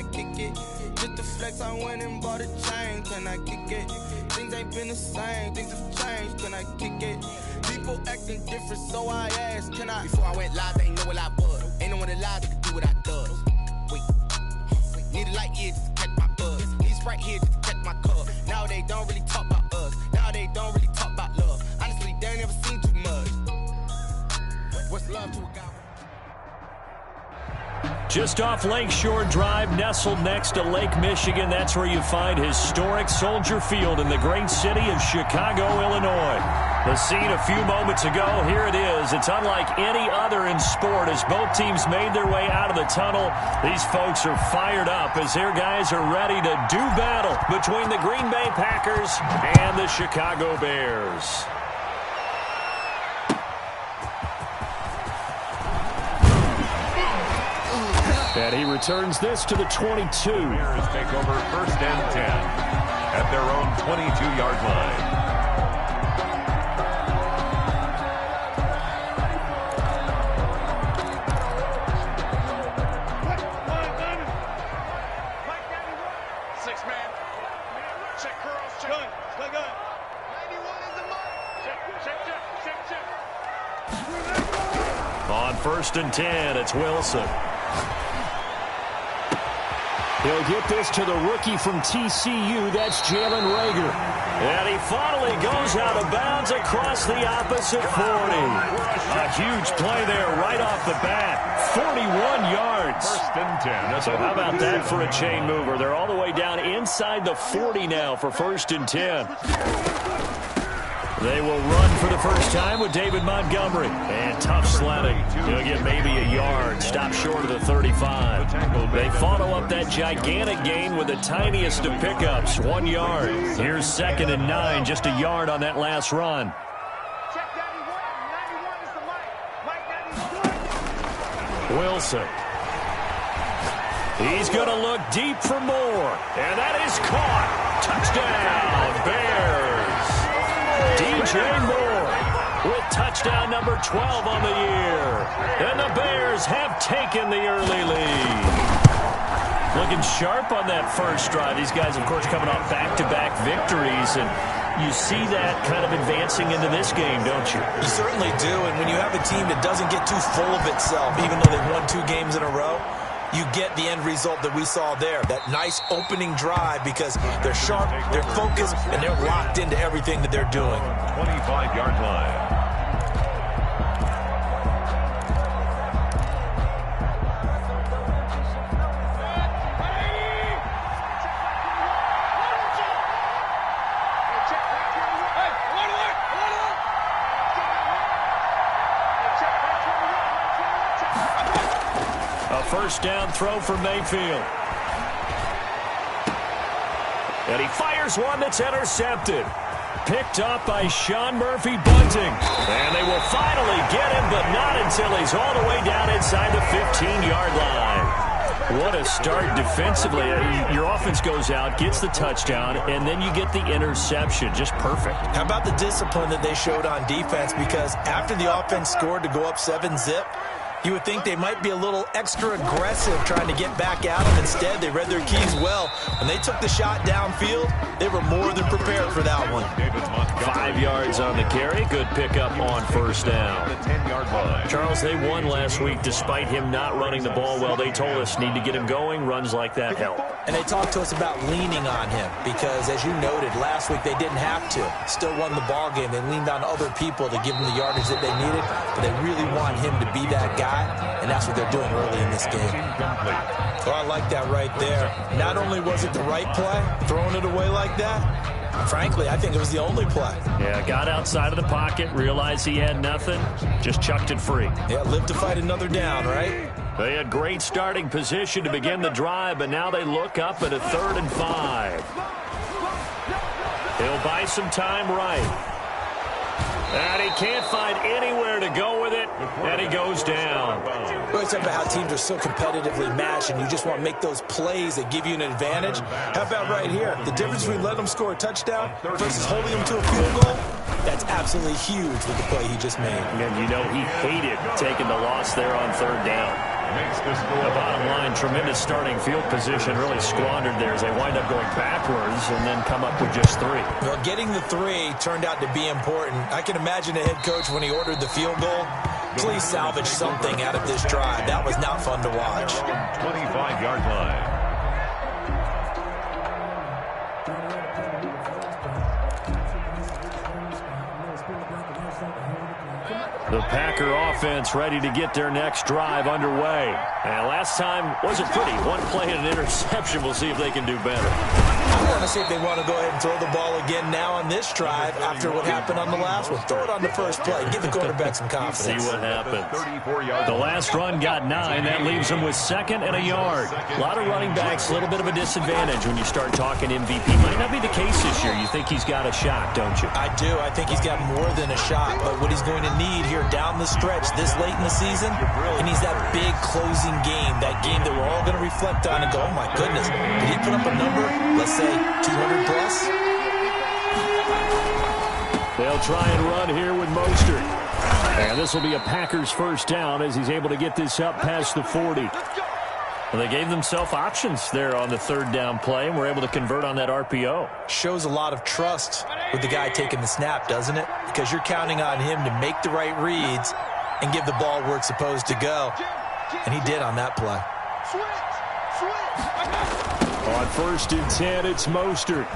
I kick it? Just to flex, I went and bought a chain. Can I kick it? Things ain't been the same, things have changed. Can I kick it? People acting different, so I asked, can I? Before I went live, they ain't know what I was. Ain't no one alive that could do what I does. Wait, need a light here just to catch my buzz. Need Sprite here just to catch my cup. Now they don't really talk about us. Now they don't really talk about love. Honestly, they ain't never seen too much. What's love to a guy? Just off Lakeshore Drive, nestled next to Lake Michigan. That's where you find historic Soldier Field in the great city of Chicago, Illinois. The scene a few moments ago, here it is. It's unlike any other in sport as both teams made their way out of the tunnel. These folks are fired up as their guys are ready to do battle between the Green Bay Packers and the Chicago Bears. And he returns this to the 22. Bears take over 1st and 10 at their own 22-yard line. On 1st and 10, it's Wilson. He'll get this to the rookie from TCU. That's Jalen Reagor. And he finally goes out of bounds across the opposite 40. A huge play there right off the bat. 41 yards. 1st and 10. So how about that for a chain mover? They're all the way down inside the 40 now for 1st and 10. They will run for the first time with David Montgomery. And tough sledding. He'll get maybe a yard. Stop short of the 35. They follow up that gigantic gain with the tiniest of pickups. 1 yard. Here's 2nd and 9. Just a yard on that last run. Wilson. He's going to look deep for more. And that is caught. Touchdown, Bears. DJ Moore with touchdown number 12 on the year. And the Bears have taken the early lead. Looking sharp on that first drive. These guys, of course, coming off back-to-back victories. And you see that kind of advancing into this game, don't you? You certainly do. And when you have a team that doesn't get too full of itself, even though they've won 2 games in a row, you get the end result that we saw there. That nice opening drive because they're sharp, they're focused, and they're locked into everything that they're doing. 25-yard line. First down throw for Mayfield. And he fires one that's intercepted. Picked up by Sean Murphy Bunting. And they will finally get him, but not until he's all the way down inside the 15-yard line. What a start defensively. Your offense goes out, gets the touchdown, and then you get the interception. Just perfect. How about the discipline that they showed on defense? Because after the offense scored to go up 7-zip, you would think they might be a little extra aggressive trying to get back at them. Instead, they read their keys well. When they took the shot downfield, they were more than prepared for that one. 5 yards on the carry. Good pickup on first down. Charles, they won last week despite him not running the ball well. They told us need to get him going. Runs like that help. And they talked to us about leaning on him because, as you noted, last week they didn't have to. Still won the ball game. They leaned on other people to give them the yardage that they needed. But they really want him to be that guy, and that's what they're doing early in this game. Oh, I like that right there. Not only was it the right play, throwing it away like that, frankly, I think it was the only play. Yeah, got outside of the pocket, realized he had nothing, just chucked it free. Yeah, live to fight another down, right? They had great starting position to begin the drive, but now they look up at a 3rd and 5. He'll buy some time right. And he can't find anywhere to go with it, and he goes down. Well, it's about how teams are so competitively matched, and you just want to make those plays that give you an advantage. How about right here? The difference between letting them score a touchdown versus holding them to a field goal, that's absolutely huge with the play he just made. And you know he hated taking the loss there on 3rd down. makes the score. The bottom line, tremendous starting field position, really squandered there as they wind up going backwards and then come up with just 3. Well, getting the 3 turned out to be important. I can imagine a head coach when he ordered the field goal. Please salvage something out of this drive. That was not fun to watch. 25-yard line. The Packer offense ready to get their next drive underway. And last time wasn't pretty. One play and an interception. We'll see if they can do better. I want to see if they want to go ahead and throw the ball again now on this drive after what happened on the last one. Throw it on the first play. Give the quarterback some confidence. See what happens. The last run got 9. That leaves them with 2nd and a yard. A lot of running backs, a little bit of a disadvantage when you start talking MVP. Might not be the case this year. You think he's got a shot, don't you? I do. I think he's got more than a shot. But what he's going to need here down the stretch this late in the season, he needs that big closing game, that game that we're all going to reflect on and go, oh my goodness, did he put up a number, let's say 200 plus? They'll try and run here with Mostert. And this will be a Packers first down as he's able to get this up past the 40. Well, they gave themselves options there on the 3rd down play, and were able to convert on that RPO. Shows a lot of trust with the guy taking the snap, doesn't it? Because you're counting on him to make the right reads and give the ball where it's supposed to go. And he did on that play. On 1st and 10, it's Mostert.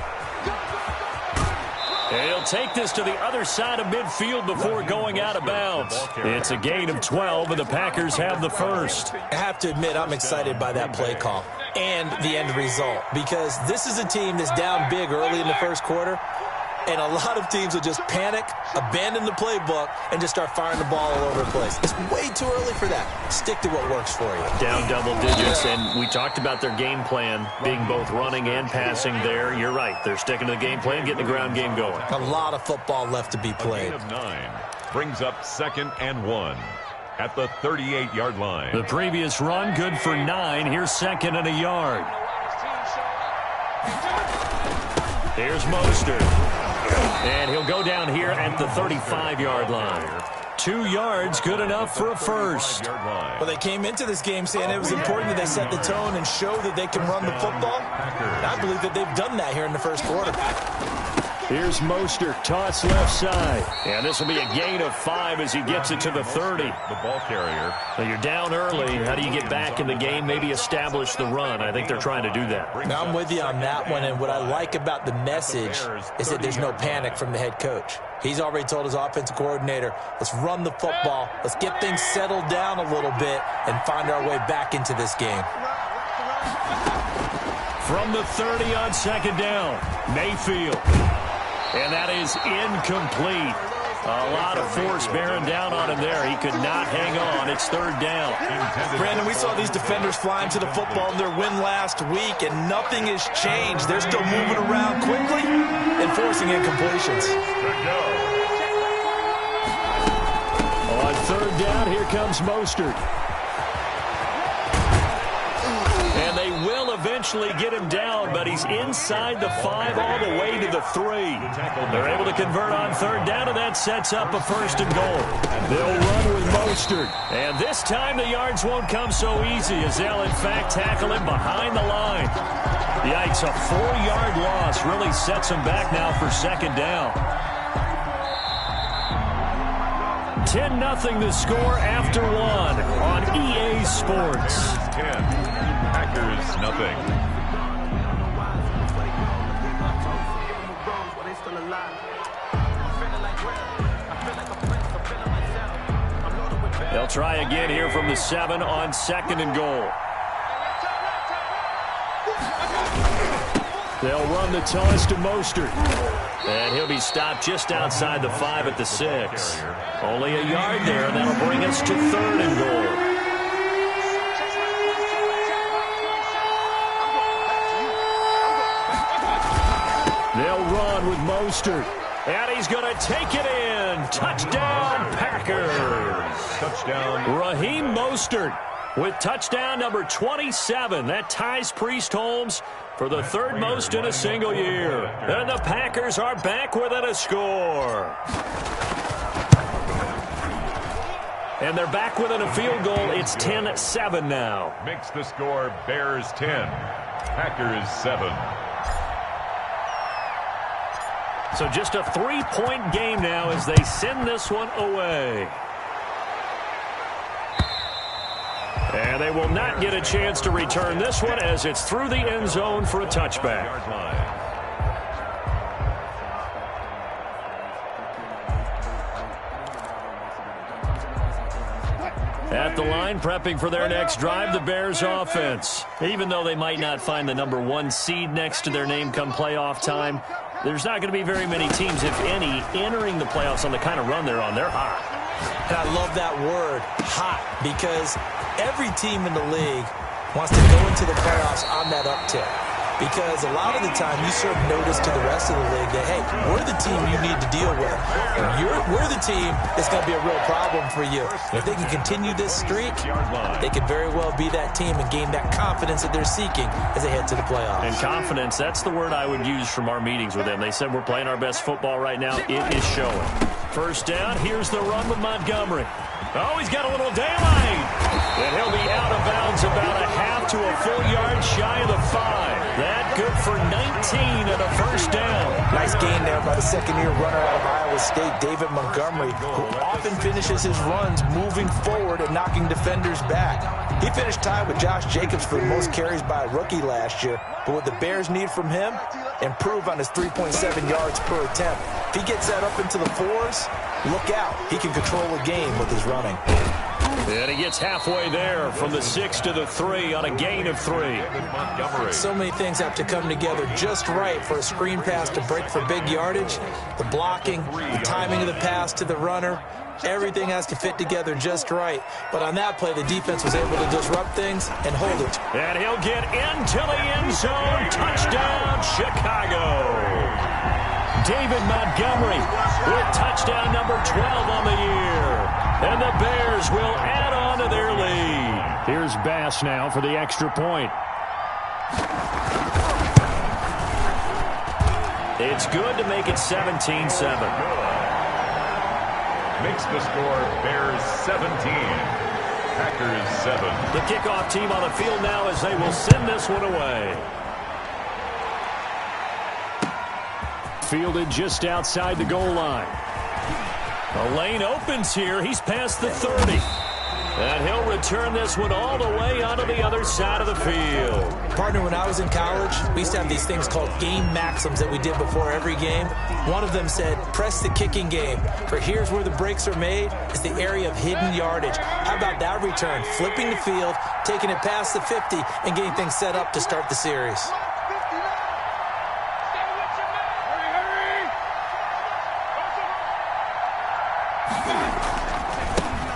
And he'll take this to the other side of midfield before going out of bounds. It's a gain of 12, and the Packers have the first. I have to admit, I'm excited by that play call and the end result, because this is a team that's down big early in the first quarter, and a lot of teams will just panic, abandon the playbook, and just start firing the ball all over the place. It's way too early for that. Stick to what works for you. Down double digits, and we talked about their game plan being both running and passing there. You're right. They're sticking to the game plan, getting the ground game going. A lot of football left to be played. A gain of 9 brings up 2nd and 1 at the 38-yard line. The previous run, good for 9. Here's 2nd and a yard. Here's Mostert. And he'll go down here at the 35-yard line. 2 yards, good enough for a first. Well, they came into this game saying it was important that they set the tone and show that they can run the football. And I believe that they've done that here in the first quarter. Here's Mostert, toss left side. And this will be a gain of 5 as he gets it to the 30. The ball carrier. Now you're down early. How do you get back in the game? Maybe establish the run. I think they're trying to do that. Now I'm with you on that one, and what I like about the message is that there's no panic from the head coach. He's already told his offensive coordinator, let's run the football, let's get things settled down a little bit and find our way back into this game. From the 30 on 2nd down, Mayfield. And that is incomplete. A lot of force bearing down on him there. He could not hang on. It's 3rd down. Brandon, we saw these defenders flying to the football in their win last week, and nothing has changed. They're still moving around quickly and forcing incompletions. On 3rd down, here comes Mostert. And they will eventually get him down, but he's inside the 5 all the way to the 3. They're able to convert on 3rd down, and that sets up a 1st and goal. They'll run with Mostert. And this time the yards won't come so easy as they'll, in fact, tackle him behind the line. Yikes, a 4-yard loss really sets him back now for 2nd down. 10-0 the score after 1 on EA Sports. 10. Packers, nothing. They'll try again here from the 7 on 2nd and goal. They'll run the toss to Mostert. And he'll be stopped just outside the 5 at the 6. Only a yard there, and that'll bring us to 3rd and goal. They'll run with Mostert. And he's going to take it in. Touchdown, Packers. Touchdown. Raheem Mostert with touchdown number 27. That ties Priest Holmes for the 3rd most in a single year. And the Packers are back within a score. And they're back within a field goal. It's 10-7 now. Makes the score Bears 10, Packers 7. So just a 3-point game now as they send this one away. And they will not get a chance to return this one as it's through the end zone for a touchback. At the line, prepping for their next drive, the Bears offense. Even though they might not find the number 1 seed next to their name come playoff time, there's not going to be very many teams, if any, entering the playoffs on the kind of run they're on. They're hot. And I love that word, hot, because every team in the league wants to go into the playoffs on that uptick. Because a lot of the time you serve notice to the rest of the league that, hey, we're the team you need to deal with. We're the team that's going to be a real problem for you. And if they can continue this streak, they could very well be that team and gain that confidence that they're seeking as they head to the playoffs. And confidence, that's the word I would use from our meetings with them. They said we're playing our best football right now. It is showing. First down, here's the run with Montgomery. Oh, he's got a little daylight. And he'll be out of bounds about a half to a full yard shy of the 5. That good for 19 and a first down. Nice gain there by the second-year runner out of Iowa State, David Montgomery, who often finishes his runs moving forward and knocking defenders back. He finished tied with Josh Jacobs for the most carries by a rookie last year. But what the Bears need from him, improve on his 3.7 yards per attempt. If he gets that up into the 4s, look out. He can control a game with his running. And he gets halfway there from the 6 to the 3 on a gain of 3. So many things have to come together just right for a screen pass to break for big yardage. The blocking, the timing of the pass to the runner, everything has to fit together just right. But on that play, the defense was able to disrupt things and hold it. And he'll get into the end zone. Touchdown, Chicago. David Montgomery with touchdown number 12 on the year. And the Bears will add on to their lead. Here's Bass now for the extra point. It's good to make it 17-7. Makes the score Bears 17, Packers 7. The kickoff team on the field now as they will send this one away. Fielded just outside the goal line. The lane opens here. He's past the 30. And he'll return this one all the way onto the other side of the field. Partner, when I was in college, we used to have these things called game maxims that we did before every game. One of them said, press the kicking game. For here's where the breaks are made, is the area of hidden yardage. How about that return? Flipping the field, taking it past the 50, and getting things set up to start the series.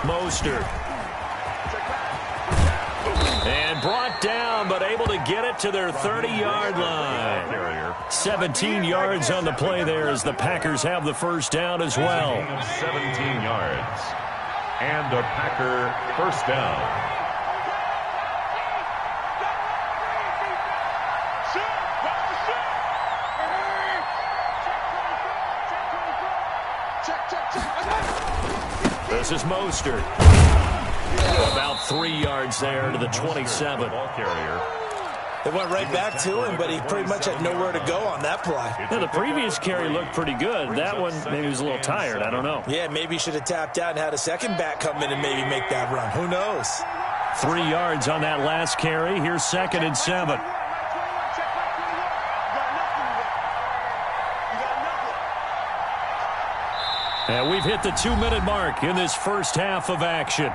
Mostert. And brought down, but able to get it to their 30-yard line. 17 yards on the play there as the Packers have the first down as well. 17 yards. And a Packer first down. This is Mostert. About 3 yards there to the 27. Ball carrier. They went right back to him, but he pretty much had nowhere to go on that play. Yeah, the previous carry looked pretty good. That one, maybe he was a little tired. I don't know. Yeah, maybe he should have tapped out and had a second back come in and maybe make that run. Who knows? 3 yards on that last carry. Here's 2nd and 7. And we've hit the 2-minute mark in this first half of action.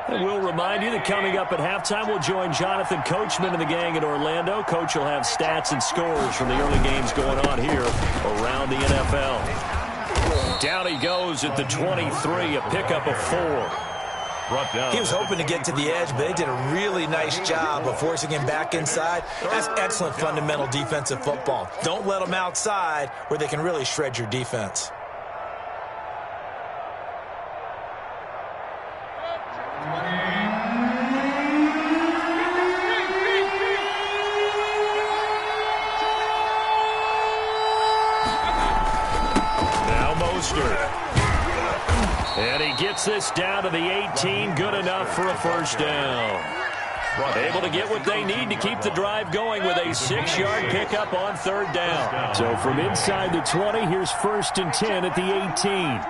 And we'll remind you that coming up at halftime, we'll join Jonathan Coachman and the gang in Orlando. Coach will have stats and scores from the early games going on here around the NFL. Down he goes at the 23, a pickup of 4. He was hoping to get to the edge, but they did a really nice job of forcing him back inside. That's excellent fundamental defensive football. Don't let them outside where they can really shred your defense. gets this down to the 18. Good enough for a first down. Able to get what they need to keep the drive going with a 6-yard pickup on third down. So from inside the 20, here's 1st and 10 at the 18.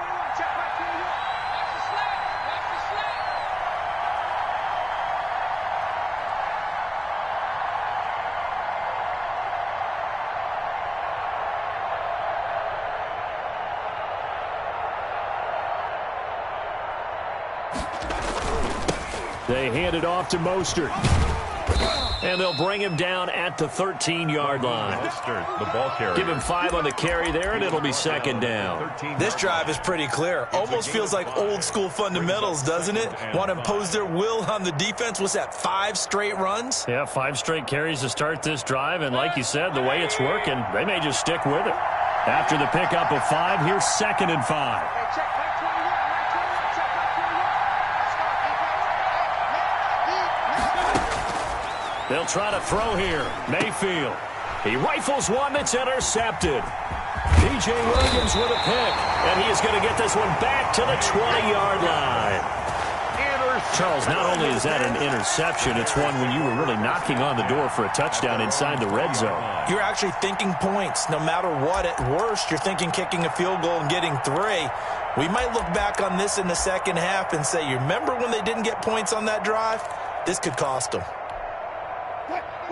They hand it off to Mostert. And they'll bring him down at the 13-yard line. Mostert, the ball carrier. Give him 5 on the carry there, and it'll be second down. This drive is pretty clear. Almost feels like old-school fundamentals, doesn't it? Want to impose their will on the defense. What's that, 5 straight runs? Yeah, 5 straight carries to start this drive, and like you said, the way it's working, they may just stick with it. After the pickup of 5, here's 2nd and 5. They'll try to throw here. Mayfield. He rifles one that's intercepted. P.J. Williams with a pick. And he is going to get this one back to the 20-yard line. Charles, not only is that an interception, it's one when you were really knocking on the door for a touchdown inside the red zone. You're actually thinking points. No matter what, at worst, you're thinking kicking a field goal and getting 3. We might look back on this in the second half and say, you remember when they didn't get points on that drive? This could cost them.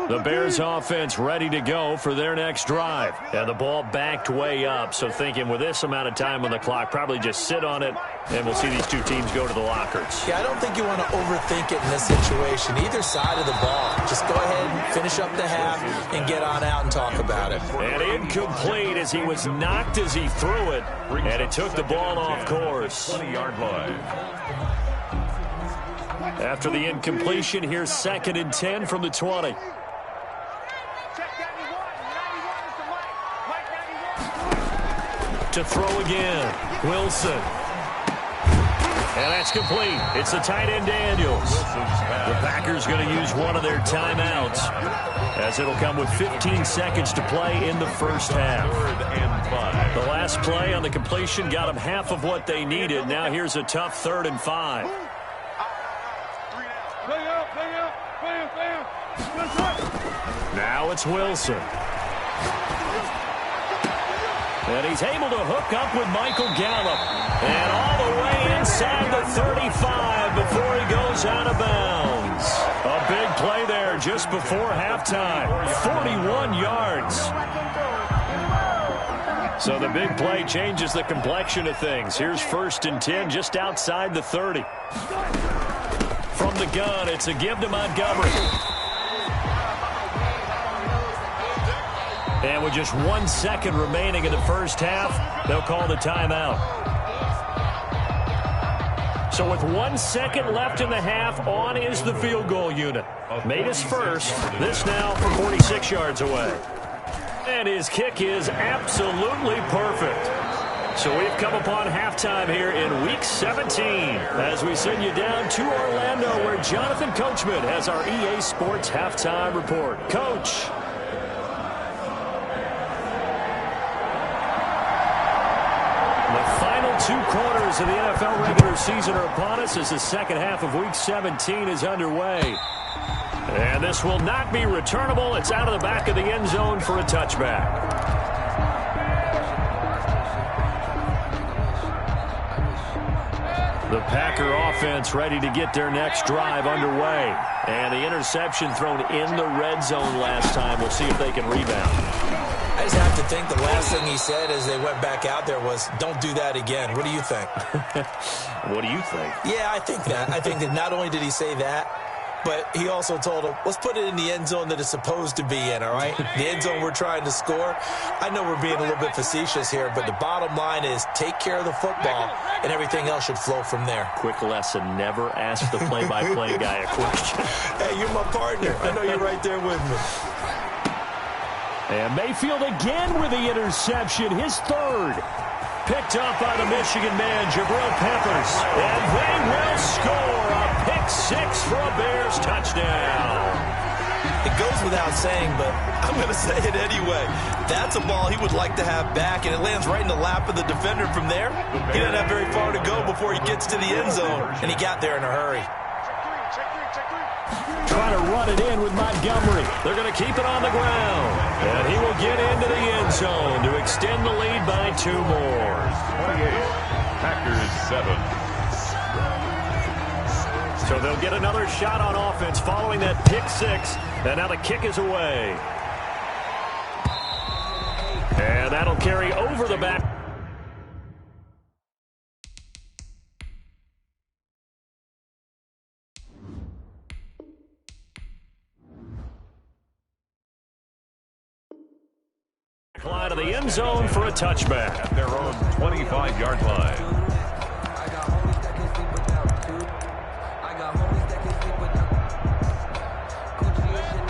The Bears offense ready to go for their next drive. And the ball backed way up, so thinking with this amount of time on the clock, probably just sit on it, and we'll see these two teams go to the lockers. Yeah, I don't think you want to overthink it in this situation. Either side of the ball. Just go ahead and finish up the half and get on out and talk about it. And incomplete as he was knocked as he threw it, and it took the ball off course. 20-yard line. After the incompletion, here's 2nd and 10 from the 20. To throw again, Wilson. And that's complete. It's the tight end, Daniels. The Packers going to use one of their timeouts, as it'll come with 15 seconds to play in the first half. The last play on the completion got them half of what they needed. Now here's a tough 3rd and 5. Now it's Wilson. And he's able to hook up with Michael Gallup. And all the way inside the 35 before he goes out of bounds. A big play there just before halftime. 41 yards. So the big play changes the complexion of things. Here's 1st and 10 just outside the 30. From the gun, it's a give to Montgomery. And with just 1 second remaining in the first half, they'll call the timeout. So with 1 second left in the half, on is the field goal unit. Made his first. This now from 46 yards away. And his kick is absolutely perfect. So we've come upon halftime here in Week 17 as we send you down to Orlando, where Jonathan Coachman has our EA Sports Halftime Report. Coach. The final 2 quarters of the NFL regular season are upon us as the second half of Week 17 is underway. And this will not be returnable. It's out of the back of the end zone for a touchback. The Packer offense ready to get their next drive underway. And the interception thrown in the red zone last time. We'll see if they can rebound. I just have to think the last thing he said as they went back out there was, don't do that again. What do you think? What do you think? Yeah, I think that. I think that not only did he say that, but he also told him, let's put it in the end zone that it's supposed to be in, all right? The end zone we're trying to score. I know we're being a little bit facetious here, but the bottom line is take care of the football, and everything else should flow from there. Quick lesson, never ask the play-by-play guy a question. Hey, you're my partner. I know you're right there with me. And Mayfield again with the interception, his 3rd. Picked up by the Michigan man, Jabril Peppers. And they will score a pick 6 for a Bears touchdown. It goes without saying, but I'm going to say it anyway. That's a ball he would like to have back, and it lands right in the lap of the defender from there. He didn't have very far to go before he gets to the end zone, and he got there in a hurry. Trying to run it in with Montgomery. They're going to keep it on the ground. And he will get into the end zone to extend the lead by 2 more. 28, Packers 7. So they'll get another shot on offense following that pick 6. And now the kick is away. And that'll carry over the back. Fly to the end zone for a touchback. At their own 25-yard line.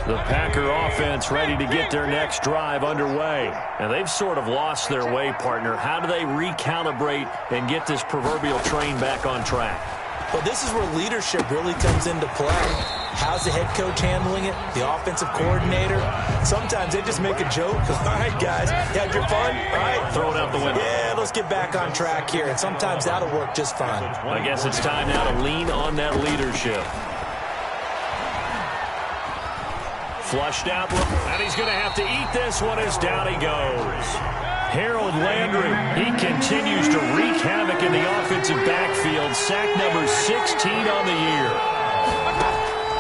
The Packer offense ready to get their next drive underway. And they've sort of lost their way, partner. How do they recalibrate and get this proverbial train back on track? Well, this is where leadership really comes into play. How's the head coach handling it? The offensive coordinator? Sometimes they just make a joke. All right, guys, you had your fun? All right. Throw it out the window. Yeah, let's get back on track here. And sometimes that'll work just fine. I guess it's time now to lean on that leadership. Flushed out, and he's going to have to eat this one as down he goes. Harold Landry, he continues to wreak havoc in the offensive backfield. Sack number 16 on the year.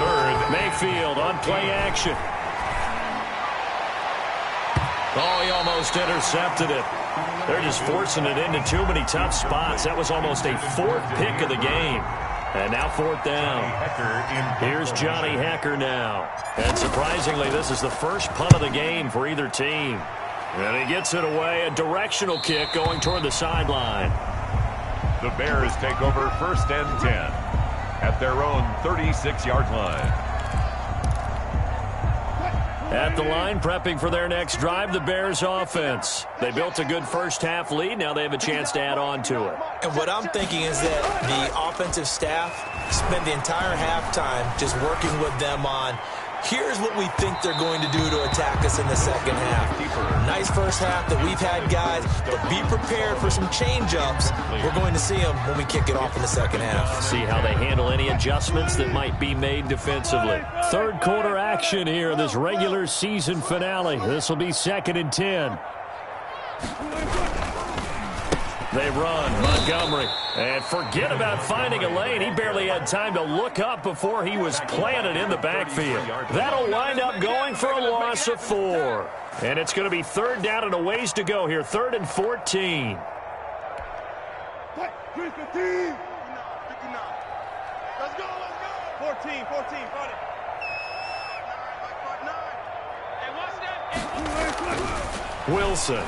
Third, Mayfield on play action. Oh, he almost intercepted it. They're just forcing it into too many tough spots. That was almost a 4th pick of the game. And now 4th down. Here's Johnny Hecker now. And surprisingly, this is the first punt of the game for either team. And he gets it away, a directional kick going toward the sideline. The Bears take over 1st and 10 at their own 36-yard line. At the line, prepping for their next drive, the Bears offense. They built a good first-half lead. Now they have a chance to add on to it. And what I'm thinking is that the offensive staff spent the entire halftime just working with them on, here's what we think they're going to do to attack us in the second half. Nice first half that we've had, guys, but be prepared for some change-ups. We're going to see them when we kick it off in the second half. See how they handle any adjustments that might be made defensively. Third quarter action here, this regular season finale. This will be 2nd and 10. They run, Montgomery, and forget about finding a lane. He barely had time to look up before he was planted in the backfield. That'll wind up going for a loss of 4. And it's going to be 3rd down and a ways to go here, 3rd and 14. Let's go. 14, 14, got it. Wilson.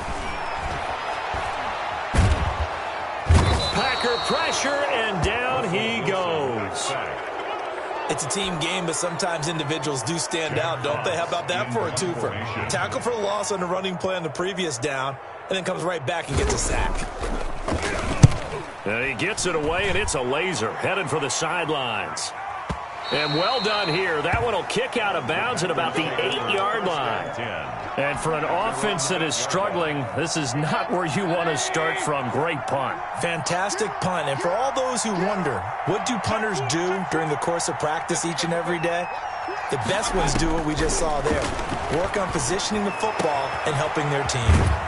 Packer pressure, and down he goes. It's a team game, but sometimes individuals do stand out, don't they? How about that for a twofer? Tackle for a loss on the running play on the previous down, and then comes right back and gets a sack. And he gets it away, and it's a laser headed for the sidelines. And well done here. That one will kick out of bounds at about the 8-yard line. And for an offense that is struggling, this is not where you want to start from. Great punt. Fantastic punt. And for all those who wonder, what do punters do during the course of practice each and every day? The best ones do what we just saw there. Work on positioning the football and helping their team.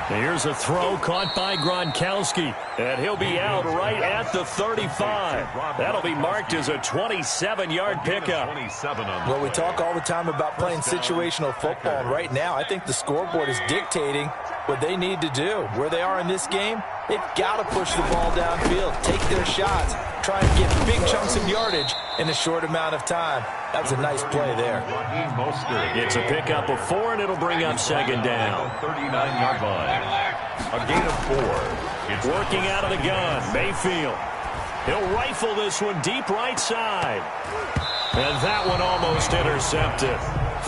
Here's a throw caught by Gronkowski. And he'll be out right at the 35. That'll be marked as a 27-yard pickup. Well, we talk all the time about playing situational football. And right now, I think the scoreboard is dictating what they need to do. Where they are in this game, they've got to push the ball downfield, take their shots, try and get big chunks of yardage in a short amount of time. That was a nice play there. It's a pickup of 4, and it'll bring up 2nd down. 39-yard line. A gain of 4. It's working out of the gun. Mayfield. He'll rifle this one deep right side. And that one almost intercepted.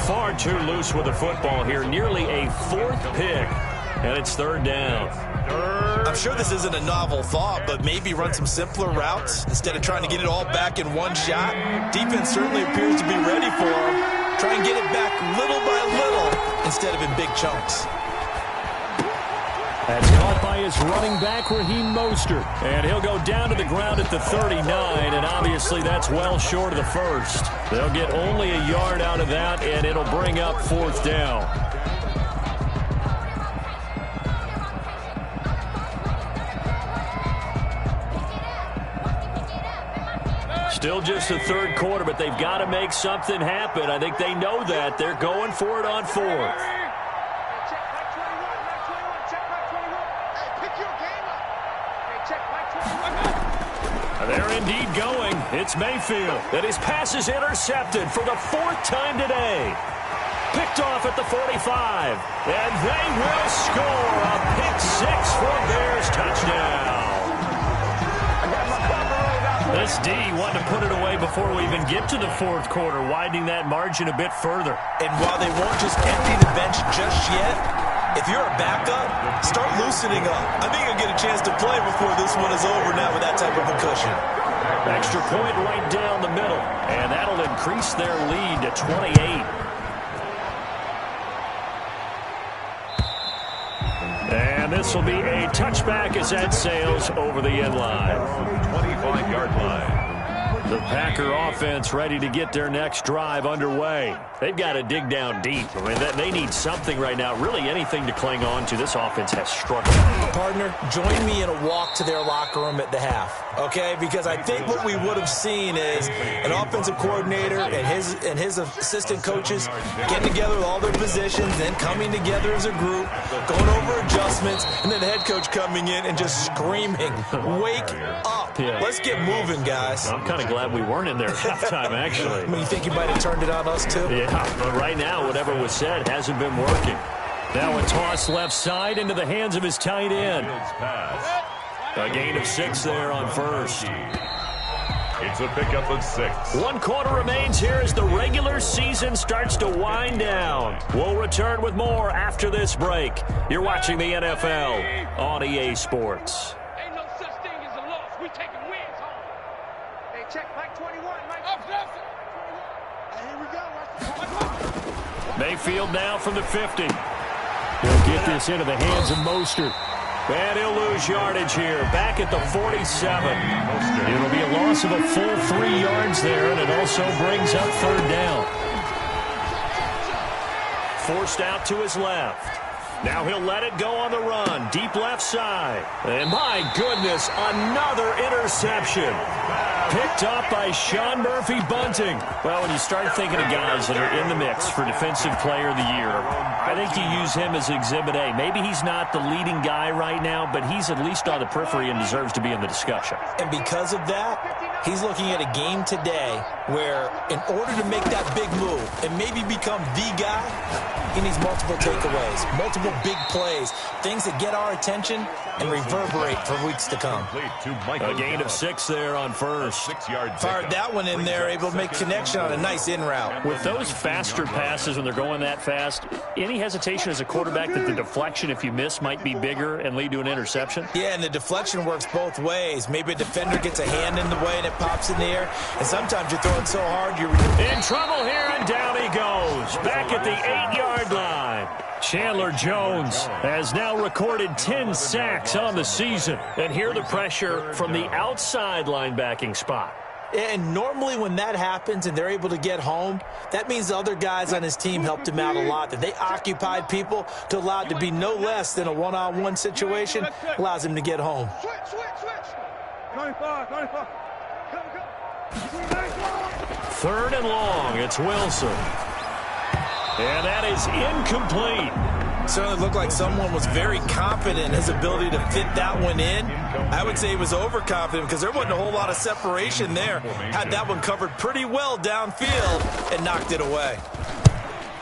Far too loose with the football here. Nearly a 4th pick. And it's 3rd down. I'm sure this isn't a novel thought, but maybe run some simpler routes instead of trying to get it all back in one shot. Defense certainly appears to be ready for him. Try and get it back little by little instead of in big chunks. That's caught by his running back, Raheem Mostert. And he'll go down to the ground at the 39, and obviously that's well short of the first. They'll get only a yard out of that, and it'll bring up 4th down. Still just the 3rd quarter, but they've got to make something happen. I think they know that. They're going for it on 4th. They're indeed going. It's Mayfield. And his pass is intercepted for the 4th time today. Picked off at the 45. And they will score a pick-6 for Bears touchdown. This D wanted to put it away before we even get to the 4th quarter, widening that margin a bit further. And while they won't just empty the bench just yet, if you're a backup, start loosening up. I think you'll get a chance to play before this one is over now with that type of a cushion. Extra point right down the middle, and that'll increase their lead to 28. And this will be a touchback as that sails over the end line. 25-yard line. The Packer offense ready to get their next drive underway. They've got to dig down deep. I mean, they need something right now, really anything to cling on to. This offense has struggled. Partner, join me in a walk to their locker room at the half, okay? Because I think what we would have seen is an offensive coordinator and his assistant coaches getting together with all their positions, then coming together as a group, going over adjustments, and then the head coach coming in and just screaming, "Wake up. Yeah. Let's get moving, guys." I'm kind of glad we weren't in there at halftime, actually. I mean, you think you might have turned it on us, too? Yeah, but right now, whatever was said hasn't been working. Now a toss left side into the hands of his tight end. A gain of 6 there on 1st. It's a pickup of 6. 1 quarter remains here as the regular season starts to wind down. We'll return with more after this break. You're watching the NFL on EA Sports. Ain't no such thing as a loss. We taking wins home. Hey, check Mike 21. Mike 21. Hey, here we go. Mayfield now from the 50. He'll get this into the hands of Mostert. And he'll lose yardage here. Back at the 47. It'll be a loss of a full 3 yards there, and it also brings up 3rd down. Forced out to his left. Now he'll let it go on the run. Deep left side. And my goodness, another interception. Picked up by Sean Murphy-Bunting. Well, when you start thinking of guys that are in the mix for Defensive Player of the Year, I think you use him as Exhibit A. Maybe he's not the leading guy right now, but he's at least on the periphery and deserves to be in the discussion. And because of that, he's looking at a game today where in order to make that big move and maybe become the guy, he needs multiple takeaways, multiple big plays, things that get our attention and reverberate for weeks to come. A gain of 6 there on 1st. 6-yard Fired that one in there, able to make connection on a nice in route. With those faster passes when they're going that fast, any hesitation as a quarterback that the deflection, if you miss, might be bigger and lead to an interception? Yeah, and the deflection works both ways. Maybe a defender gets a hand in the way and it pops in the air, and sometimes you're throwing so hard you're in trouble here, and down he goes. Back at the 8-yard line. Chandler Jones has now recorded 10 sacks on the season. And here the pressure from the outside linebacking spot. And normally when that happens and they're able to get home, that means the other guys on his team helped him out a lot. That they occupied people to allow it to be no less than a one-on-one situation, allows him to get home. Switch. 95. Come. 3rd and long. It's Wilson. And that is incomplete. Certainly looked like someone was very confident in his ability to fit that one in. I would say he was overconfident because there wasn't a whole lot of separation there. Had that one covered pretty well downfield and knocked it away.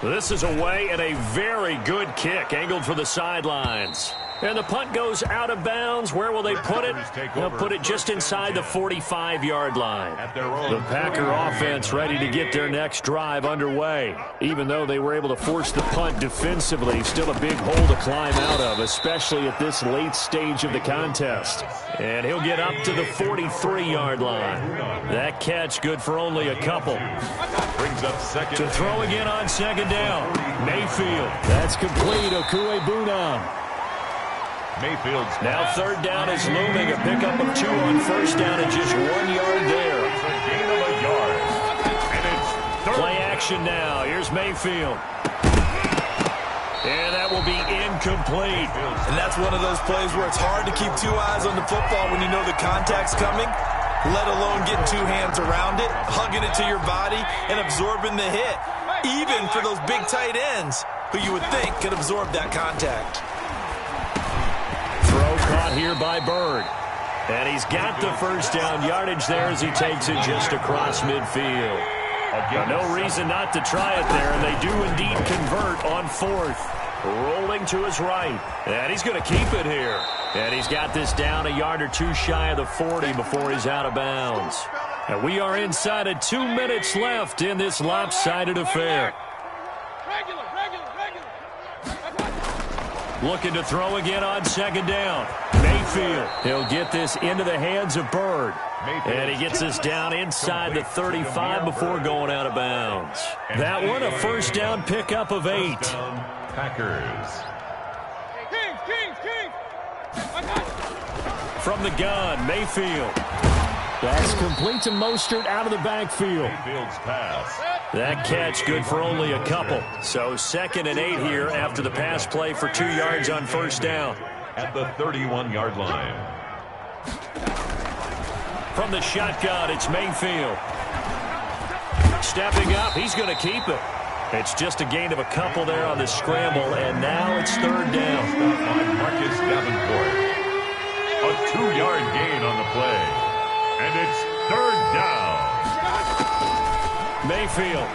This is away and a very good kick angled for the sidelines. And the punt goes out of bounds. Where will they put it? They'll put it just inside the 45-yard line. The Packer offense ready to get their next drive underway. Even though they were able to force the punt defensively, still a big hole to climb out of, especially at this late stage of the contest. And he'll get up to the 43-yard line. That catch good for only a couple. Brings up second. To throw again on second down. Mayfield. That's complete. Okuebunam. Mayfield's now third down is looming. A pickup of 2 on first down and just 1 yard there. It's a gain of a yard. And it's third. Play action now. Here's Mayfield. And that will be incomplete. And that's one of those plays where it's hard to keep 2 eyes on the football when you know the contact's coming, let alone getting 2 hands around it, hugging it to your body, and absorbing the hit, even for those big tight ends who you would think could absorb that contact. Throw caught here by Bird. And he's got the first down yardage there as he takes it just across midfield. No reason not to try it there, and they do indeed convert on 4th. Rolling to his right. And he's going to keep it here. And he's got this down a yard or 2 shy of the 40 before he's out of bounds. And we are inside of 2 minutes left in this lopsided affair. Looking to throw again on second down. Mayfield. He'll get this into the hands of Bird. And he gets us down inside the 35 before going out of bounds. That one a first down pickup of 8. Packers. From the gun, Mayfield. That's complete to Mostert out of the backfield. Mayfield's pass. That catch good for only a couple. So 2nd and 8 here after the pass play for 2 yards on first down. At the 31-yard line. From the shotgun, it's Mayfield. Stepping up, he's going to keep it. It's just a gain of a couple there on the scramble, and now it's 3rd down. By Marcus Davenport. A 2-yard gain on the play. And it's 3rd down. Mayfield.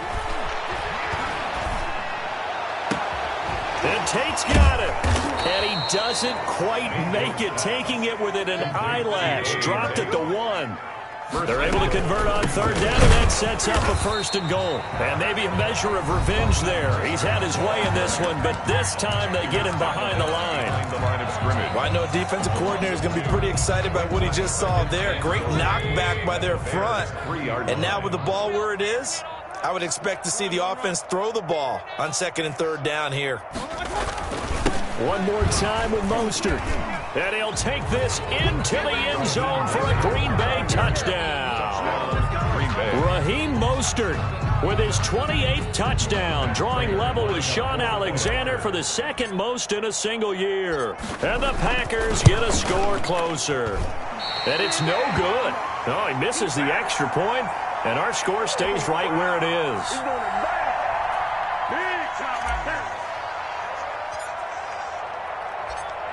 And Tate's got it. And he doesn't quite make it, taking it within an eyelash. Dropped at the 1. They're able to convert on 3rd down, and that sets up a 1st and goal. And maybe a measure of revenge there. He's had his way in this one, but this time they get him behind the line. Well, I know a defensive coordinator is going to be pretty excited by what he just saw there. Great knockback by their front. And now with the ball where it is, I would expect to see the offense throw the ball on 2nd and 3rd down here. One more time with Mostert. And he'll take this into the end zone for a Green Bay touchdown. Raheem Mostert with his 28th touchdown, drawing level with Sean Alexander for the 2nd most in a single year. And the Packers get a score closer. And it's no good. Oh, he misses the extra point, and our score stays right where it is.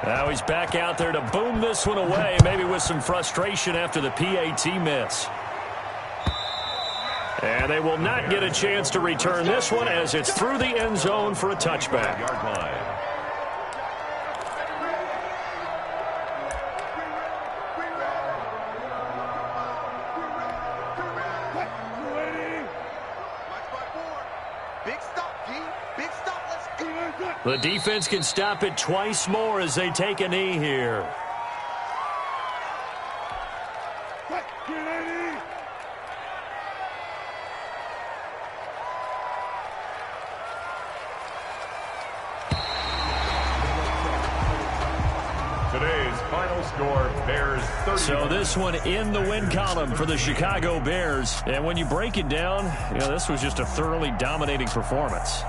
Now he's back out there to boom this one away, maybe with some frustration after the PAT miss. And they will not get a chance to return this one as it's through the end zone for a touchback. The defense can stop it twice more as they take a knee here. Today's final score, Bears 30. So this one in the win column for the Chicago Bears. And when you break it down, this was just a thoroughly dominating performance.